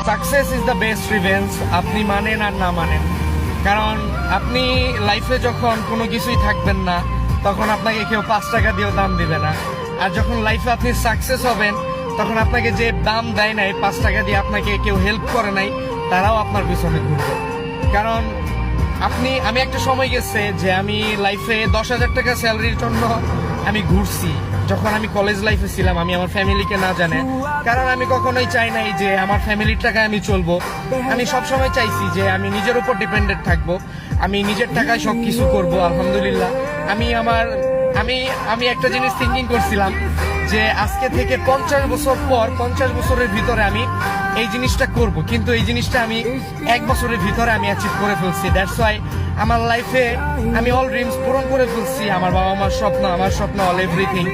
Success is the best revenge, আপনি মানেন আর না মানেন। কারণ আপনি লাইফে যখন কোনো কিছুই থাকবেন না, তখন আপনাকে কেউ 5 টাকা দিয়েও দাম দিবে না। আর যখন লাইফে আপনি সাকসেস হবেন, তখন আপনাকে যে দাম দেয় নাই, 5 টাকা দিয়ে আপনাকে কেউ হেল্প করে নাই, তারাও আপনার পিছনে ঘুরবে। কারণ আমি একটা সময় গেছে যে আমি লাইফে 10,000 টাকা স্যালারির জন্য আমি ঘুরছি। যখন আমি কলেজ লাইফে ছিলাম, আমি আমার ফ্যামিলিকে না জানে, কারণ আমি কখনোই চাই নাই যে আমার ফ্যামিলির টাকায় আমি চলবো। আমি সবসময় চাইছি যে আমি নিজের উপর ডিপেন্ডেন্ট থাকবো, আমি নিজের টাকায় সবকিছু করব। আলহামদুলিল্লাহ আমি একটা জিনিস থিঙ্কিং করছিলাম যে আজকে থেকে 50 বছর পর, 50 বছরের ভিতরে আমি এই জিনিসটা করব, কিন্তু এই জিনিসটা আমি 1 বছরের ভিতরে আমি অ্যাচিভ করে ফেলছি। দ্যাটস ওয়াই আমার লাইফে আমি অল ড্রিমস পূরণ করে ফেলছি। আমার বাবা মার স্বপ্ন, আমার স্বপ্ন, অল এভরিথিং।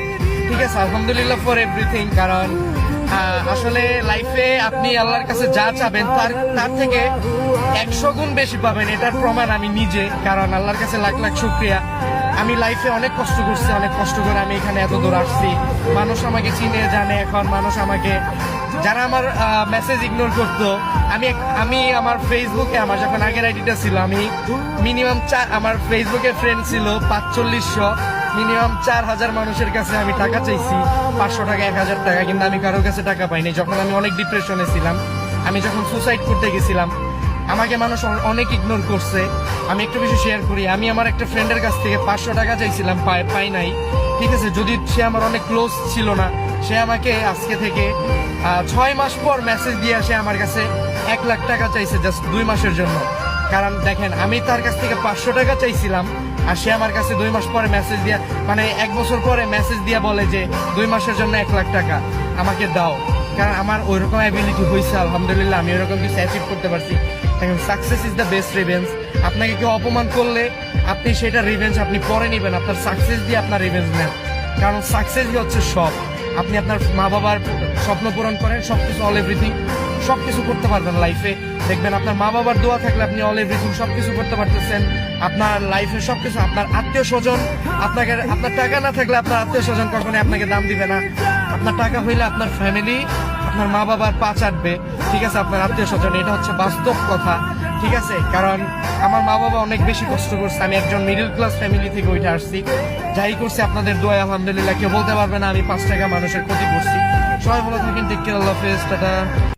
ঠিক আছে, আলহামদুলিল্লাহ ফর এভরিথিং। কারণ আসলে লাইফে আপনি আল্লাহর কাছে যা চাবেন তার থেকে 100 গুণ বেশি পাবেন, এটার প্রমাণ আমি নিজে। কারণ আল্লাহর কাছে লাখ লাখ শুকরিয়া। আমি লাইফে অনেক কষ্ট করছি, অনেক কষ্ট করে আমি এখানে এত দূর আসছি। মানুষ আমাকে চিনে জানে এখন, মানুষ আমাকে, যারা আমার মেসেজ ইগনোর করতো, আমি আমার ফেসবুকে, আমার যখন আগের আইডিটা ছিল, আমি মিনিমাম আমার ফেসবুকে ফ্রেন্ড ছিল 4500, মিনিমাম 4000 মানুষের কাছে আমি টাকা চাইছি, 500 টাকা, 1000 টাকা, কিন্তু আমি কারোর কাছে টাকা পাইনি। যখন আমি অনেক ডিপ্রেশনে ছিলাম, আমি যখন সুসাইড করতে গেছিলাম, আমাকে মানুষ অনেক ইগনোর করছে। আমি একটু বেশি শেয়ার করি, আমি আমার একটা ফ্রেন্ডের কাছ থেকে 500 টাকা চাইছিলাম, পাই নাই। ঠিক আছে, যদি সে আমার অনেক ক্লোজ ছিল না, সে আমাকে আজকে থেকে 6 মাস পর মেসেজ দিয়ে আসে আমার কাছে 1 লাখ টাকা চাইছে, জাস্ট 2 মাসের জন্য। কারণ দেখেন, আমি তার কাছ থেকে 500 টাকা চাইছিলাম, আর সে আমার কাছে 2 মাস পরে মেসেজ দিয়া, মানে 1 বছর পরে মেসেজ দিয়া বলে যে 2 মাসের জন্য 1 লাখ টাকা আমাকে দাও। কারণ আমার ওইরকম অ্যাবিলিটি হয়েছে, আলহামদুলিল্লাহ আমি ওইরকম কিছু অ্যাচিভ করতে পারছি। এখন success is the best revenge. আপনাকে কেউ অপমান করলে আপনি সেটা রিভেঞ্জ আপনি পরে নেবেন, আপনার সাকসেস দিয়ে আপনার রিভেঞ্জ নেন। কারণ সাকসেসই হচ্ছে সব। আপনি আপনার মা বাবার স্বপ্ন পূরণ করেন, সবকিছু, অল এভরিথিং, সবকিছু করতে পারবেন লাইফে। দেখবেন আপনার মা বাবার দোয়া থাকলে আপনি অল এভরিথিং সবকিছু করতে পারতেছেন। আপনার লাইফে সবকিছু, আপনার আত্মীয় স্বজন, আপনার টাকা না থাকলে আপনার আত্মীয় স্বজন কখনোই আপনাকে দাম দিবে না। আপনার টাকা হইলে আপনার ফ্যামিলি, আপনার মা বাবার পা চাটবে। ঠিক আছে, আপনার আত্মীয় স্বজন, এটা হচ্ছে বাস্তব কথা। ঠিক আছে, কারণ আমার মা বাবা অনেক বেশি কষ্ট করছে। আমি একজন মিডল ক্লাস ফ্যামিলি থেকে উঠে আসছি। যাই করছি আপনাদের দোয়া, আলহামদুলিল্লাহ। কেউ বলতে পারবে না আমি 5 টাকা মানুষের ক্ষতি করছি। সবাই ভালো থাকেন, টেক কেয়ার, আল্লাহ হাফেজ, টাটা।